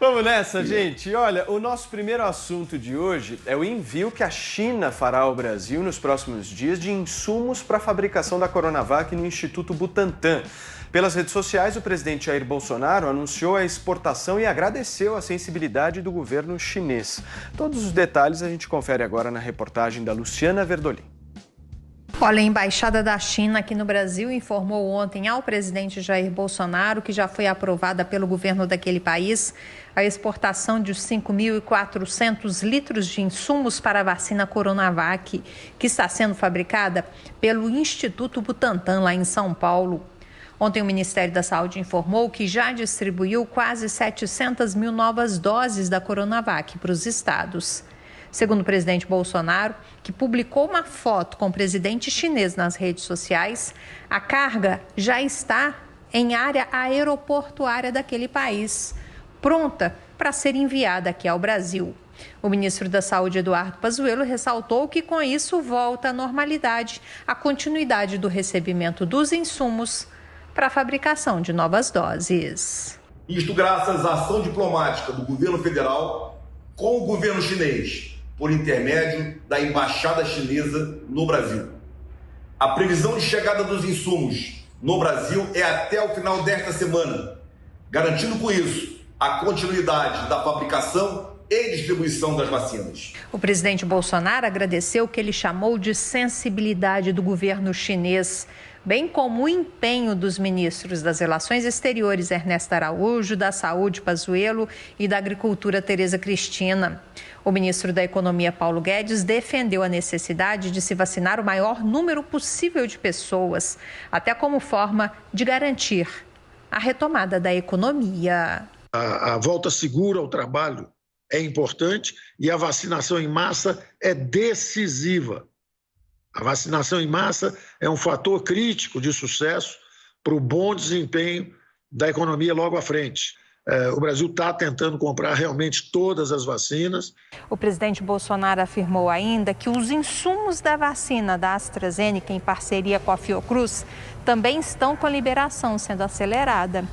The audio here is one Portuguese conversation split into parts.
Vamos nessa, gente. Olha, o nosso primeiro assunto de hoje é o envio que a China fará ao Brasil nos próximos dias de insumos para a fabricação da Coronavac no Instituto Butantan. Pelas redes sociais, o presidente Jair Bolsonaro anunciou a exportação e agradeceu a sensibilidade do governo chinês. Todos os detalhes a gente confere agora na reportagem da Luciana Verdolim. Olha, a Embaixada da China aqui no Brasil informou ontem ao presidente Jair Bolsonaro que já foi aprovada pelo governo daquele país a exportação de 5.400 litros de insumos para a vacina Coronavac, que está sendo fabricada pelo Instituto Butantan, lá em São Paulo. Ontem o Ministério da Saúde informou que já distribuiu quase 700 mil novas doses da Coronavac para os estados. Segundo o presidente Bolsonaro, que publicou uma foto com o presidente chinês nas redes sociais, a carga já está em área aeroportuária daquele país, pronta para ser enviada aqui ao Brasil. O ministro da Saúde, Eduardo Pazuello, ressaltou que com isso volta à normalidade a continuidade do recebimento dos insumos para a fabricação de novas doses. Isto graças à ação diplomática do governo federal com o governo chinês, por intermédio da Embaixada Chinesa no Brasil. A previsão de chegada dos insumos no Brasil é até o final desta semana, garantindo com isso a continuidade da fabricação e distribuição das vacinas. O presidente Bolsonaro agradeceu o que ele chamou de sensibilidade do governo chinês, bem como o empenho dos ministros das Relações Exteriores, Ernesto Araújo, da Saúde, Pazuello, e da Agricultura, Tereza Cristina. O ministro da Economia, Paulo Guedes, defendeu a necessidade de se vacinar o maior número possível de pessoas, até como forma de garantir a retomada da economia. A volta segura ao trabalho é importante e a vacinação em massa é decisiva. A vacinação em massa é um fator crítico de sucesso para o bom desempenho da economia logo à frente. O Brasil está tentando comprar realmente todas as vacinas. O presidente Bolsonaro afirmou ainda que os insumos da vacina da AstraZeneca, em parceria com a Fiocruz, também estão com a liberação sendo acelerada.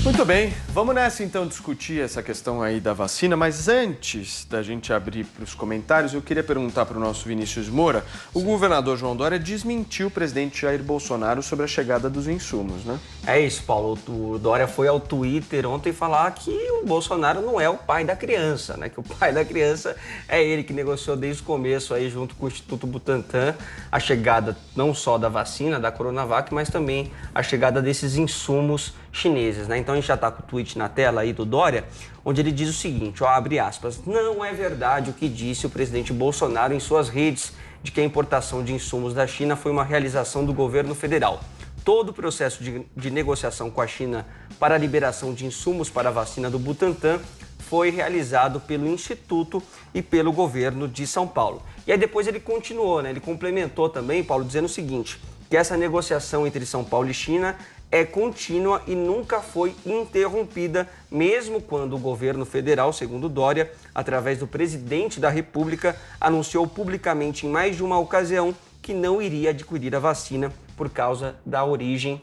Muito bem, vamos nessa então discutir essa questão aí da vacina, mas antes da gente abrir para os comentários, eu queria perguntar para o nosso Vinícius Moura, o governador João Dória desmentiu o presidente Jair Bolsonaro sobre a chegada dos insumos, né? É isso, Paulo, o Dória foi ao Twitter ontem falar que o Bolsonaro não é o pai da criança, né? Que o pai da criança é ele que negociou desde o começo aí junto com o Instituto Butantan a chegada não só da vacina, da Coronavac, mas também a chegada desses insumos chineses, né? Então a gente já está com o tweet na tela aí do Dória, onde ele diz o seguinte, ó, abre aspas, não é verdade o que disse o presidente Bolsonaro em suas redes de que a importação de insumos da China foi uma realização do governo federal. Todo o processo de negociação com a China para a liberação de insumos para a vacina do Butantan foi realizado pelo Instituto e pelo governo de São Paulo. E aí depois ele continuou, né? Ele complementou também, Paulo, dizendo o seguinte, que essa negociação entre São Paulo e China é contínua e nunca foi interrompida, mesmo quando o governo federal, segundo Dória, através do presidente da República, anunciou publicamente em mais de uma ocasião que não iria adquirir a vacina por causa da origem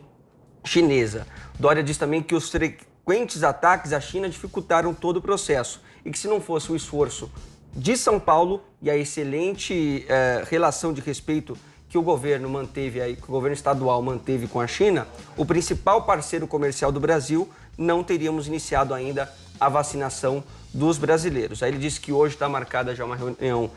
chinesa. Dória diz também que os frequentes ataques à China dificultaram todo o processo e que se não fosse o esforço de São Paulo e a excelente relação de respeito que o governo manteve aí, que o governo estadual manteve com a China, o principal parceiro comercial do Brasil, não teríamos iniciado ainda a vacinação dos brasileiros. Aí ele disse que hoje está marcada já uma reunião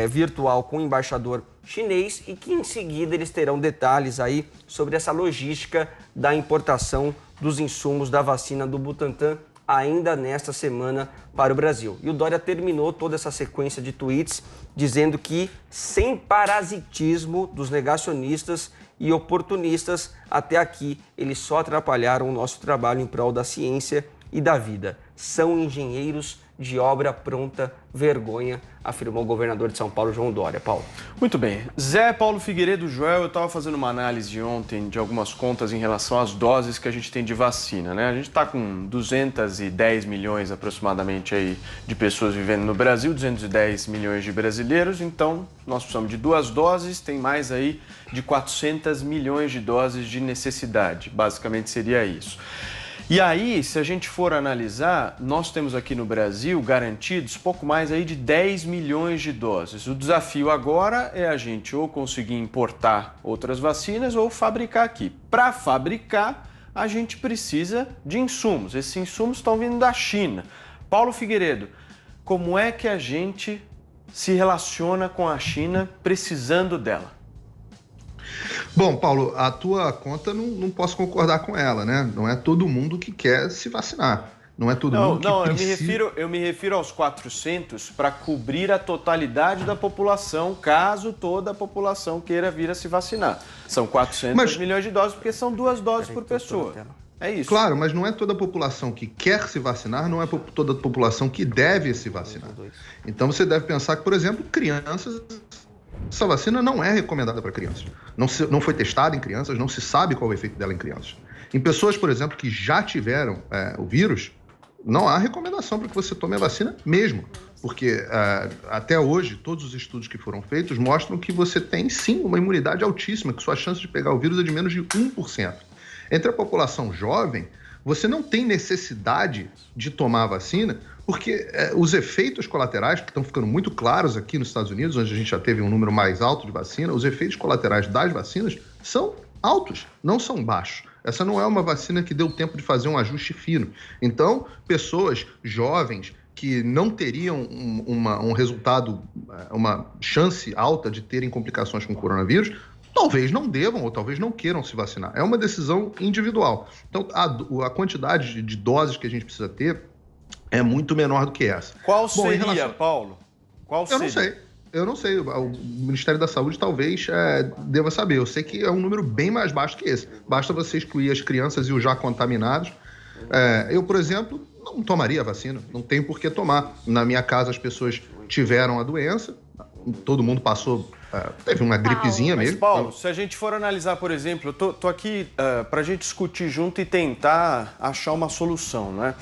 virtual com o embaixador chinês e que em seguida eles terão detalhes aí sobre essa logística da importação dos insumos da vacina do Butantan ainda nesta semana para o Brasil. E o Dória terminou toda essa sequência de tweets dizendo que sem parasitismo dos negacionistas e oportunistas, até aqui eles só atrapalharam o nosso trabalho em prol da ciência e da vida. São engenheiros de obra pronta, vergonha, afirmou o governador de São Paulo, João Dória. Paulo. Muito bem. Zé, Paulo Figueiredo, Joel, eu estava fazendo uma análise ontem de algumas contas em relação às doses que a gente tem de vacina, né? A gente está com 210 milhões aproximadamente aí de pessoas vivendo no Brasil, 210 milhões de brasileiros, então nós precisamos de 2 doses, tem mais aí de 400 milhões de doses de necessidade, basicamente seria isso. E aí, se a gente for analisar, nós temos aqui no Brasil garantidos pouco mais aí de 10 milhões de doses. O desafio agora é a gente ou conseguir importar outras vacinas ou fabricar aqui. Para fabricar, a gente precisa de insumos. Esses insumos estão vindo da China. Paulo Figueiredo, como é que a gente se relaciona com a China precisando dela? Bom, Paulo, a tua conta não posso concordar com ela, né? Não é todo mundo que quer se vacinar. Não é todo mundo que precisa... eu me refiro aos 400 para cobrir a totalidade da população, caso toda a população queira vir a se vacinar. São 400 milhões de doses, porque são 2 doses por pessoa. É isso. Claro, mas não é toda a população que quer se vacinar, não é toda a população que deve se vacinar. Então você deve pensar que, por exemplo, crianças... Essa vacina não é recomendada para crianças. Não foi testada em crianças, não se sabe qual é o efeito dela em crianças. Em pessoas, por exemplo, que já tiveram o vírus, não há recomendação para que você tome a vacina mesmo. Porque até hoje, todos os estudos que foram feitos mostram que você tem, sim, uma imunidade altíssima, que sua chance de pegar o vírus é de menos de 1%. Entre a população jovem, você não tem necessidade de tomar a vacina, porque os efeitos colaterais, que estão ficando muito claros aqui nos Estados Unidos, onde a gente já teve um número mais alto de vacina, os efeitos colaterais das vacinas são altos, não são baixos. Essa não é uma vacina que deu tempo de fazer um ajuste fino. Então, pessoas jovens que não teriam um resultado, uma chance alta de terem complicações com o coronavírus, talvez não devam ou talvez não queiram se vacinar. É uma decisão individual. Então, a quantidade de doses que a gente precisa ter é muito menor do que essa. Qual seria, Paulo? Qual seria? Eu não sei. O Ministério da Saúde talvez deva saber. Eu sei que é um número bem mais baixo que esse. Basta você excluir as crianças e os já contaminados. Eu, por exemplo, não tomaria a vacina. Não tenho por que tomar. Na minha casa, as pessoas tiveram a doença. Todo mundo passou... teve uma gripezinha mesmo. Mas, Paulo, se a gente for analisar, por exemplo, eu tô aqui para a gente discutir junto e tentar achar uma solução, não é?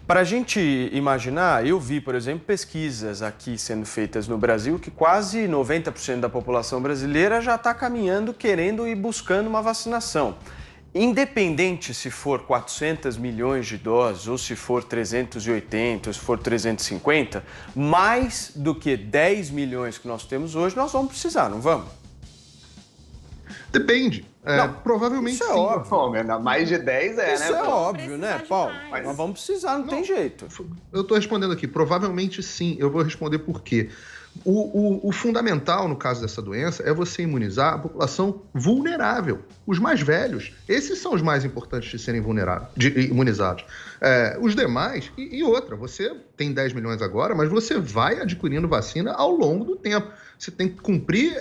Para a gente imaginar, eu vi, por exemplo, pesquisas aqui sendo feitas no Brasil que quase 90% da população brasileira já está caminhando, querendo e buscando uma vacinação. Independente se for 400 milhões de doses, ou se for 380, ou se for 350, mais do que 10 milhões que nós temos hoje, nós vamos precisar, não vamos? Depende. Provavelmente isso sim. É óbvio. Bom, mais de 10 isso né? É óbvio, né, Paulo? Mas nós vamos precisar, não tem jeito. Eu estou respondendo aqui. Provavelmente sim. Eu vou responder por quê. O fundamental, no caso dessa doença, é você imunizar a população vulnerável, os mais velhos. Esses são os mais importantes de serem imunizados. Os demais, e outra, você tem 10 milhões agora, mas você vai adquirindo vacina ao longo do tempo. Você tem que cumprir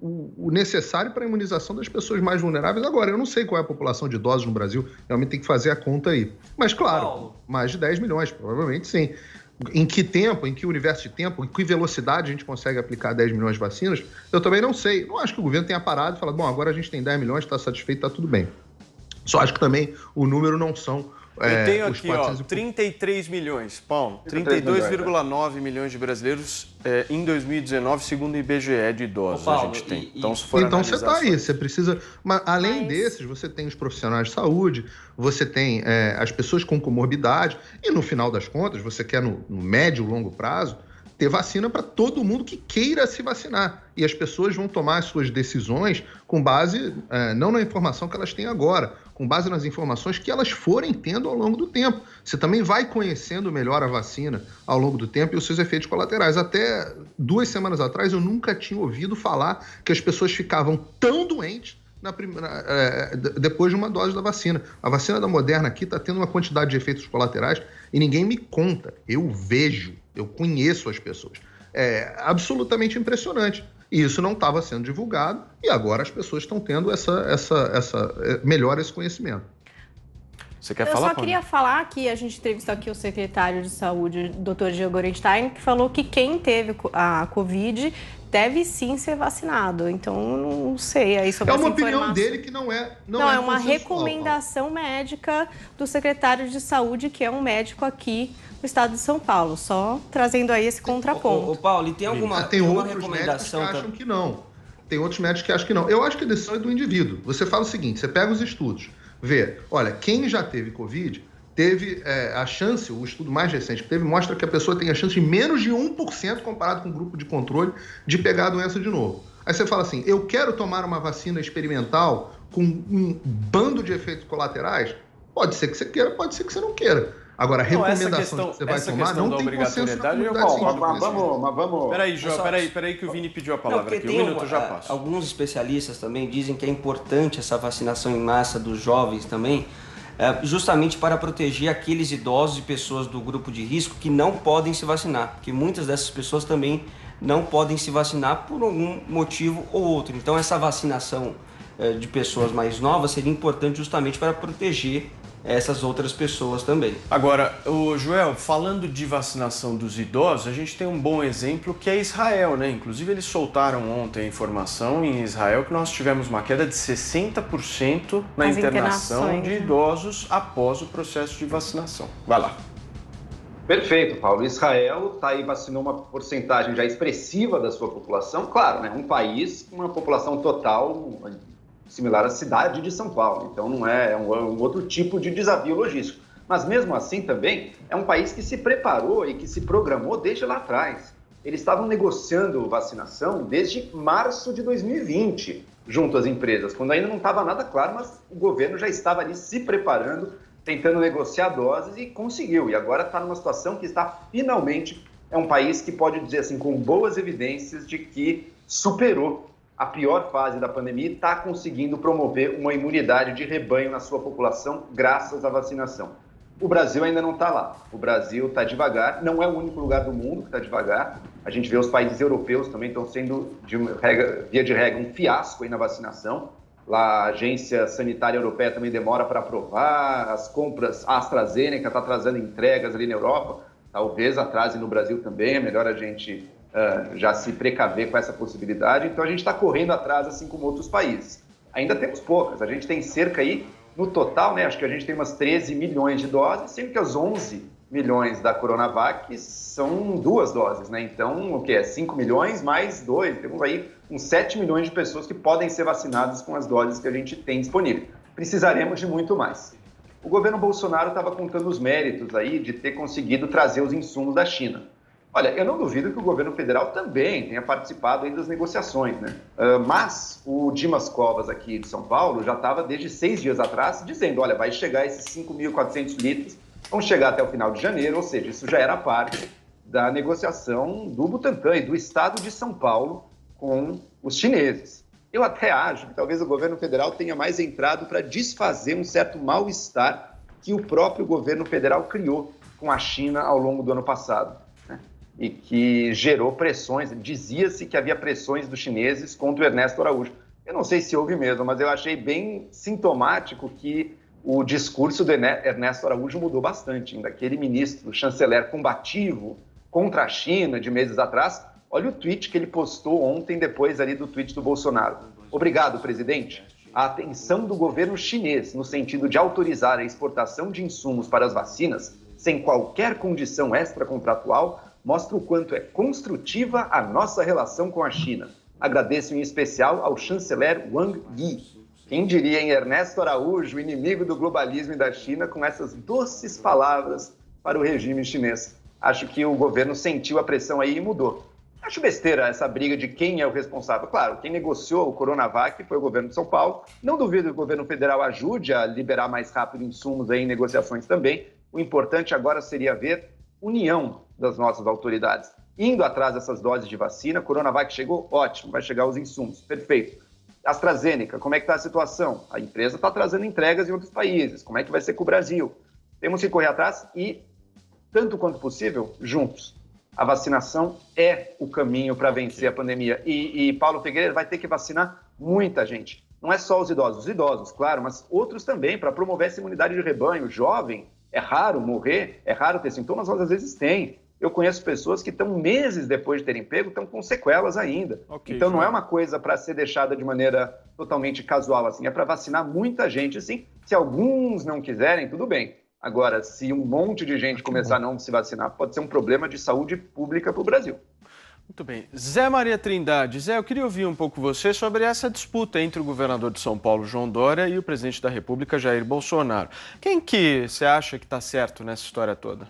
o necessário para a imunização das pessoas mais vulneráveis agora. Eu não sei qual é a população de idosos no Brasil, realmente tem que fazer a conta aí. Mas, claro, mais de 10 milhões, provavelmente sim. Em que tempo, em que universo de tempo, em que velocidade a gente consegue aplicar 10 milhões de vacinas, eu também não sei. Não acho que o governo tenha parado e falado, bom, agora a gente tem 10 milhões, está satisfeito, está tudo bem. Só acho que também o número não são... Eu tenho aqui, 33 milhões, Paulo. 32,9 milhões de brasileiros em 2019, segundo o IBGE de idosos, Paulo, a gente tem. Então, se for você está aí, você precisa... Mas, além desses, você tem os profissionais de saúde, você tem as pessoas com comorbidade, e no final das contas, você quer no médio e longo prazo, ter vacina para todo mundo que queira se vacinar. E as pessoas vão tomar as suas decisões com base, não na informação que elas têm agora, com base nas informações que elas forem tendo ao longo do tempo. Você também vai conhecendo melhor a vacina ao longo do tempo e os seus efeitos colaterais. Até 2 semanas atrás, eu nunca tinha ouvido falar que as pessoas ficavam tão doentes depois de uma dose da vacina. A vacina da Moderna aqui está tendo uma quantidade de efeitos colaterais e ninguém me conta. Eu vejo, eu conheço as pessoas. É absolutamente impressionante. E isso não estava sendo divulgado e agora as pessoas estão tendo melhor esse conhecimento. Você quer falar? Eu só queria falar que a gente entrevistou aqui o secretário de saúde, Dr. Diego Gorenstein, que falou que quem teve a Covid deve sim ser vacinado. Então, não sei aí sobre essa informação. É uma opinião dele que não é uma recomendação médica do secretário de saúde, que é um médico aqui no estado de São Paulo. Só trazendo aí esse contraponto. Ô Paulo, e tem alguma recomendação? Acham que não. Tem outros médicos que acham que não. Eu acho que a decisão é do indivíduo. Você fala o seguinte, você pega os estudos, ver, olha, quem já teve Covid teve a chance, o estudo mais recente que teve, mostra que a pessoa tem a chance de menos de 1% comparado com o grupo de controle de pegar a doença de novo. Aí você fala assim, eu quero tomar uma vacina experimental com um bando de efeitos colaterais? Pode ser que você queira, pode ser que você não queira. Agora, a recomendação que você vai tomar não tem consenso na comunidade científica. Mas vamos... Peraí, João, peraí que o Vini pediu a palavra aqui. Um minuto já passa. Alguns especialistas também dizem que é importante essa vacinação em massa dos jovens também, justamente para proteger aqueles idosos e pessoas do grupo de risco que não podem se vacinar, porque muitas dessas pessoas também não podem se vacinar por algum motivo ou outro. Então essa vacinação de pessoas mais novas seria importante justamente para proteger essas outras pessoas também. Agora, Joel, falando de vacinação dos idosos, a gente tem um bom exemplo que é Israel, né? Inclusive eles soltaram ontem a informação em Israel que nós tivemos uma queda de 60% na internação de idosos após o processo de vacinação. Vai lá. Perfeito, Paulo. Israel está aí vacinou uma porcentagem já expressiva da sua população. Claro, né? Um país com uma população total similar à cidade de São Paulo. Então não é um outro tipo de desafio logístico. Mas mesmo assim também é um país que se preparou e que se programou desde lá atrás. Eles estavam negociando vacinação desde março de 2020, junto às empresas, quando ainda não estava nada claro, mas o governo já estava ali se preparando, tentando negociar doses e conseguiu. E agora está numa situação que está finalmente, é um país que pode dizer assim, com boas evidências de que superou a pior fase da pandemia e está conseguindo promover uma imunidade de rebanho na sua população graças à vacinação. O Brasil ainda não está lá. O Brasil está devagar, não é o único lugar do mundo que está devagar. A gente vê os países europeus também estão sendo, via de regra, um fiasco aí na vacinação. Lá a Agência Sanitária Europeia também demora para aprovar, as compras, a AstraZeneca está atrasando entregas ali na Europa, talvez atrase no Brasil também, é melhor a gente já se precaver com essa possibilidade. Então a gente está correndo atrás, assim como outros países. Ainda temos poucas, a gente tem cerca aí, no total, né, acho que a gente tem umas 13 milhões de doses, sendo que as 11 milhões da Coronavac são 2 doses, né? Então, o que é? 5 milhões mais 2, temos aí uns 7 milhões de pessoas que podem ser vacinadas com as doses que a gente tem disponível. Precisaremos de muito mais. O governo Bolsonaro estava contando os méritos aí de ter conseguido trazer os insumos da China. Olha, eu não duvido que o governo federal também tenha participado aí das negociações, né? Mas o Dimas Covas aqui de São Paulo já estava desde 6 dias atrás dizendo, olha, vai chegar esses 5.400 litros, vão chegar até o final de janeiro, ou seja, isso já era parte da negociação do Butantan e do estado de São Paulo com os chineses. Eu até acho que talvez o governo federal tenha mais entrado para desfazer um certo mal-estar que o próprio governo federal criou com a China ao longo do ano passado, né? E que gerou pressões, dizia-se que havia pressões dos chineses contra o Ernesto Araújo. Eu não sei se houve mesmo, mas eu achei bem sintomático que o discurso do Ernesto Araújo mudou bastante. Daquele ministro, chanceler combativo contra a China de meses atrás, olha o tweet que ele postou ontem, depois ali do tweet do Bolsonaro. Obrigado, presidente. A atenção do governo chinês no sentido de autorizar a exportação de insumos para as vacinas, sem qualquer condição extracontratual, mostra o quanto é construtiva a nossa relação com a China. Agradeço em especial ao chanceler Wang Yi. Quem diria em Ernesto Araújo, inimigo do globalismo e da China, com essas doces palavras para o regime chinês. Acho que o governo sentiu a pressão aí e mudou. Acho besteira essa briga de quem é o responsável. Claro, quem negociou o Coronavac foi o governo de São Paulo. Não duvido que o governo federal ajude a liberar mais rápido insumos aí em negociações também. O importante agora seria ver união das nossas autoridades. Indo atrás dessas doses de vacina, Coronavac chegou, ótimo, vai chegar os insumos, perfeito. AstraZeneca, como é que está a situação? A empresa está trazendo entregas em outros países, como é que vai ser com o Brasil? Temos que correr atrás e, tanto quanto possível, juntos. A vacinação é o caminho para vencer a pandemia. E Paulo Figueiredo vai ter que vacinar muita gente. Não é só os idosos, claro, mas outros também, para promover essa imunidade de rebanho. Jovem, é raro morrer, é raro ter sintomas, mas às vezes tem. Eu conheço pessoas que estão meses depois de terem pego, estão com sequelas ainda. Okay, então não é uma coisa para ser deixada de maneira totalmente casual, assim. É para vacinar muita gente, sim. Se alguns não quiserem, tudo bem. Agora, se um monte de gente começar a não se vacinar, pode ser um problema de saúde pública para o Brasil. Muito bem. Zé Maria Trindade. Zé, eu queria ouvir um pouco você sobre essa disputa entre o governador de São Paulo, João Dória, e o presidente da República, Jair Bolsonaro. Quem que você acha que está certo nessa história toda?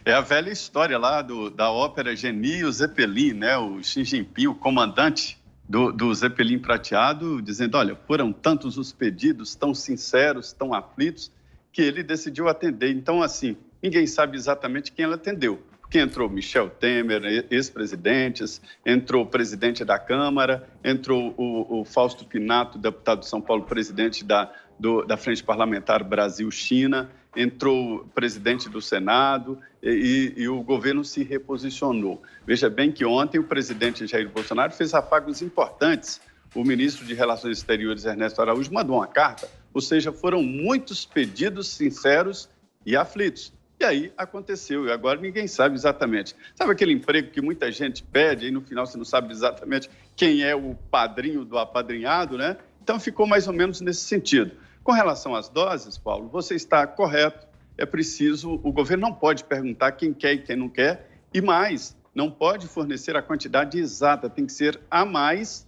É a velha história lá da ópera Genie e o Zeppelin, né? O Xi Jinping, o comandante do Zeppelin prateado, dizendo, olha, foram tantos os pedidos, tão sinceros, tão aflitos, que ele decidiu atender. Então, assim, ninguém sabe exatamente quem ele atendeu. Porque entrou Michel Temer, ex-presidentes, entrou o presidente da Câmara, entrou o Fausto Pinato, deputado de São Paulo, presidente da Frente Parlamentar Brasil-China, entrou o presidente do Senado e o governo se reposicionou. Veja bem que ontem o presidente Jair Bolsonaro fez afagos importantes. O ministro de Relações Exteriores, Ernesto Araújo, mandou uma carta, ou seja, foram muitos pedidos sinceros e aflitos. E aí aconteceu, e agora ninguém sabe exatamente. Sabe aquele emprego que muita gente pede e no final você não sabe exatamente quem é o padrinho do apadrinhado, né? Então ficou mais ou menos nesse sentido. Com relação às doses, Paulo, você está correto, é preciso, o governo não pode perguntar quem quer e quem não quer, e mais, não pode fornecer a quantidade exata, tem que ser a mais,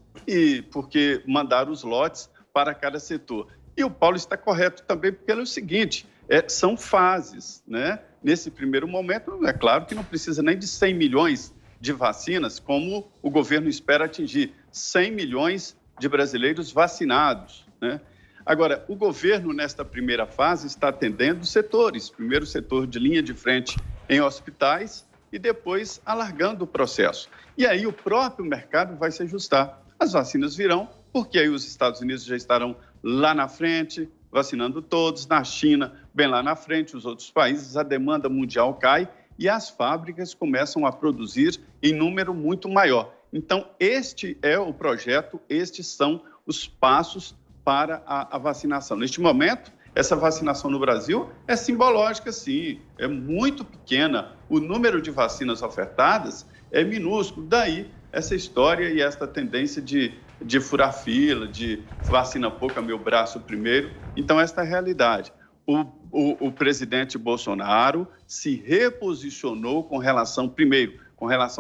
porque mandar os lotes para cada setor. E o Paulo está correto também, porque é o seguinte, são fases, né? Nesse primeiro momento, é claro que não precisa nem de 100 milhões de vacinas, como o governo espera atingir, 100 milhões de brasileiros vacinados, né? Agora, o governo, nesta primeira fase, está atendendo setores. Primeiro, o setor de linha de frente em hospitais e depois alargando o processo. E aí o próprio mercado vai se ajustar. As vacinas virão, porque aí os Estados Unidos já estarão lá na frente, vacinando todos. Na China, bem lá na frente, os outros países, a demanda mundial cai e as fábricas começam a produzir em número muito maior. Então, este é o projeto, estes são os passos para a vacinação. Neste momento, essa vacinação no Brasil é simbológica, sim, é muito pequena. O número de vacinas ofertadas é minúsculo. Daí, essa história e essa tendência de furar fila, de vacina pouco, meu braço primeiro. Então, esta é a realidade. O presidente Bolsonaro se reposicionou com relação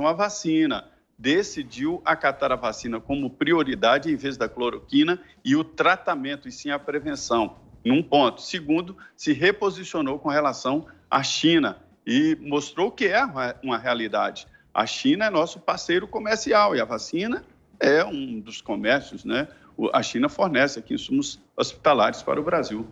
à vacina. Decidiu acatar a vacina como prioridade em vez da cloroquina e o tratamento, e sim a prevenção, num ponto. Segundo, se reposicionou com relação à China e mostrou que é uma realidade. A China é nosso parceiro comercial e a vacina é um dos comércios, né? A China fornece aqui insumos hospitalares para o Brasil.